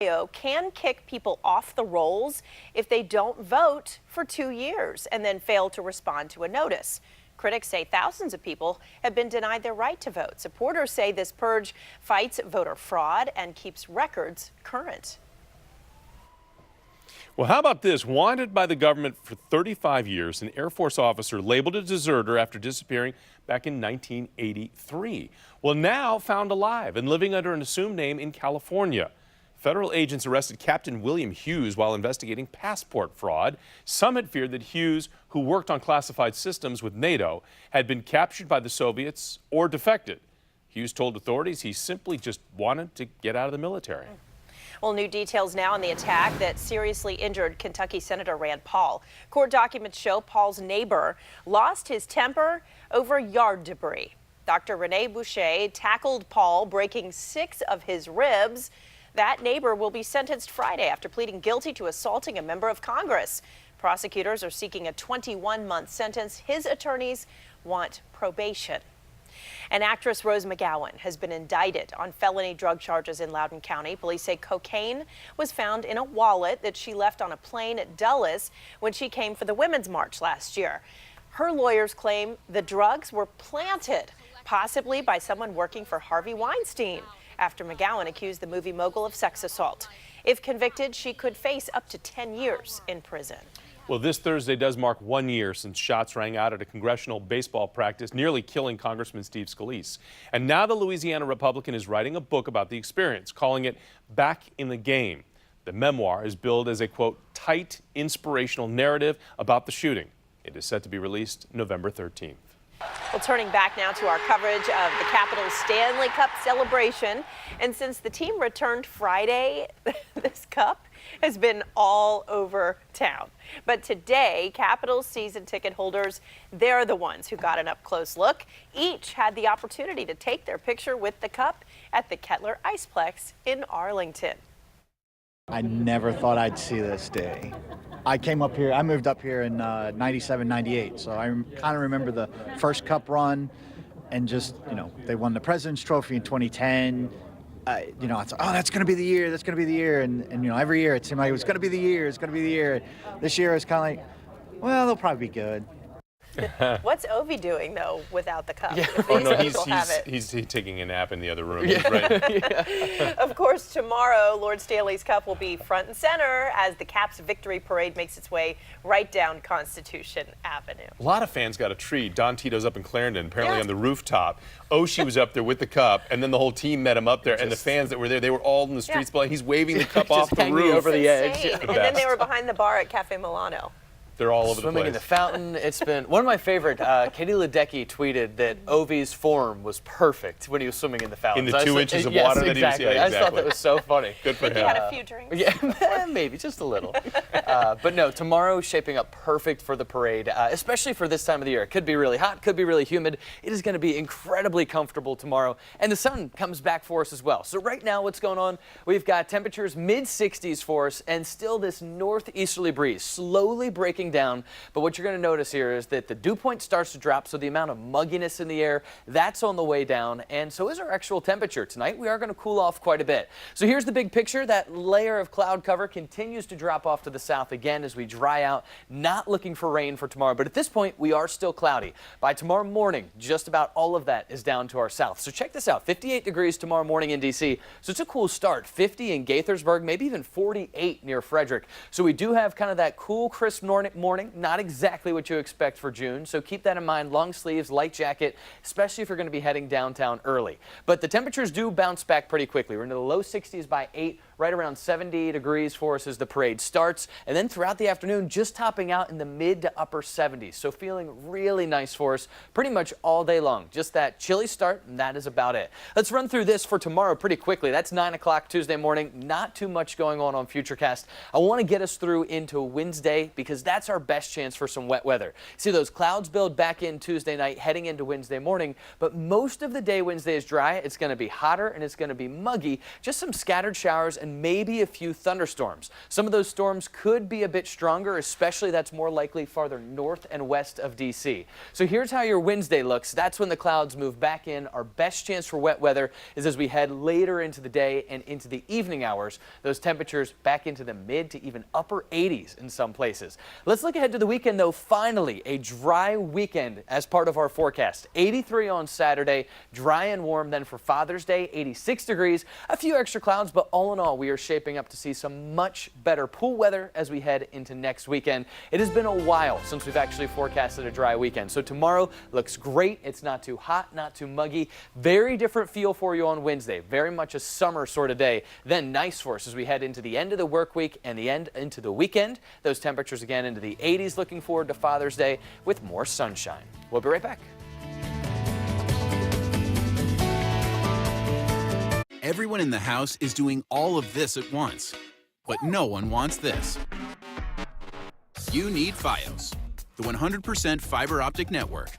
Can kick people off the rolls if they don't vote for 2 years and then fail to respond to a notice. Critics say thousands of people have been denied their right to vote. Supporters say this purge fights voter fraud and keeps records current. Well, how about this? Wanted by the government for 35 years, an Air Force officer labeled a deserter after disappearing back in 1983. Well, now found alive and living under an assumed name in California. Federal agents arrested Captain William Hughes while investigating passport fraud. Some had feared that Hughes, who worked on classified systems with NATO, had been captured by the Soviets or defected. Hughes told authorities he simply just wanted to get out of the military. Well, new details now on the attack that seriously injured Kentucky Senator Rand Paul. Court documents show Paul's neighbor lost his temper over yard debris. Dr. Rene Boucher tackled Paul, breaking 6 of his ribs. That neighbor will be sentenced Friday after pleading guilty to assaulting a member of Congress. Prosecutors are seeking a 21-month sentence. His attorneys want probation. And actress Rose McGowan has been indicted on felony drug charges in Loudoun County. Police say cocaine was found in a wallet that she left on a plane at Dulles when she came for the Women's March last year. Her lawyers claim the drugs were planted, possibly by someone working for Harvey Weinstein, after McGowan accused the movie mogul of sex assault. If convicted, she could face up to 10 years in prison. Well, this Thursday does mark 1 year since shots rang out at a congressional baseball practice, nearly killing Congressman Steve Scalise. And now the Louisiana Republican is writing a book about the experience, calling it Back in the Game. The memoir is billed as a, quote, tight, inspirational narrative about the shooting. It is set to be released November 13th. Well, turning back now to our coverage of the Capitals Stanley Cup celebration. And since the team returned Friday, this cup has been all over town. But today, Capitals season ticket holders, they're the ones who got an up-close look. Each had the opportunity to take their picture with the cup at the Kettler Iceplex in Arlington. I never thought I'd see this day. I moved up here in 97, 98, so I kind of remember the first cup run and just, they won the President's Trophy in 2010. I thought, oh, that's going to be the year, that's going to be the year. And every year it seemed like it was going to be the year, it's going to be the year. This year it's kind of like, well, they'll probably be good. What's Ovi doing, though, without the cup? Yeah. Oh, no, he's taking a nap in the other room. Yeah. Right. Yeah. Of course, tomorrow, Lord Stanley's Cup will be front and center as the Caps Victory Parade makes its way right down Constitution Avenue. A lot of fans got a treat. Don Tito's up in Clarendon, apparently on the rooftop. Oshie was up there with the cup, and then the whole team met him up there, and the fans that were there, they were all in the streets blowing. He's waving the cup off the roof. Over the edge. And then they were behind the bar at Cafe Milano. They're all over the place. Swimming in the fountain. It's been one of my favorite. Katie Ledecky tweeted that Ovi's form was perfect when he was swimming in the fountain. In the 2 inches of water that he was. Yeah, exactly. I just thought that was so funny. Good for him. He had a few drinks. Yeah, maybe just a little. But no, tomorrow shaping up perfect for the parade, especially for this time of the year. It could be really hot, could be really humid. It is going to be incredibly comfortable tomorrow, and the sun comes back for us as well. So right now, what's going on? We've got temperatures mid-60s for us, and still this northeasterly breeze slowly breaking down. But what you're going to notice here is that the dew point starts to drop, so the amount of mugginess in the air, that's on the way down, and so is our actual temperature. Tonight, we are going to cool off quite a bit. So here's the big picture. That layer of cloud cover continues to drop off to the south again as we dry out. Not looking for rain for tomorrow, but at this point, we are still cloudy. By tomorrow morning, just about all of that is down to our south. So check this out. 58 degrees tomorrow morning in D.C., so it's a cool start. 50 in Gaithersburg, maybe even 48 near Frederick. So we do have kind of that cool, crisp morning. Not exactly what you expect for June, so keep that in mind. Long sleeves, light jacket, especially if you're going to be heading downtown early. But the temperatures do bounce back pretty quickly. We're into the low 60s by 8, right around 70 degrees for us as the parade starts. And then throughout the afternoon, just topping out in the mid to upper 70s. So feeling really nice for us pretty much all day long. Just that chilly start, and that is about it. Let's run through this for tomorrow pretty quickly. That's 9 o'clock Tuesday morning. Not too much going on Futurecast. I want to get us through into Wednesday because that's our best chance for some wet weather. See those clouds build back in Tuesday night heading into Wednesday morning, but most of the day Wednesday is dry. It's going to be hotter and it's going to be muggy. Just some scattered showers and and maybe a few thunderstorms. Some of those storms could be a bit stronger, especially that's more likely farther north and west of D.C. So here's how your Wednesday looks. That's when the clouds move back in. Our best chance for wet weather is as we head later into the day and into the evening hours. Those temperatures back into the mid to even upper 80s in some places. Let's look ahead to the weekend, though. Finally, a dry weekend as part of our forecast. 83 on Saturday, dry and warm. Then for Father's Day, 86 degrees, a few extra clouds, but all in all, we are shaping up to see some much better pool weather as we head into next weekend. It has been a while since we've actually forecasted a dry weekend. So tomorrow looks great. It's not too hot, not too muggy. Very different feel for you on Wednesday. Very much a summer sort of day. Then nice for us as we head into the end of the work week and the end into the weekend. Those temperatures again into the 80s. Looking forward to Father's Day with more sunshine. We'll be right back. Everyone in the house is doing all of this at once, but no one wants this. You need Fios, the 100% fiber optic network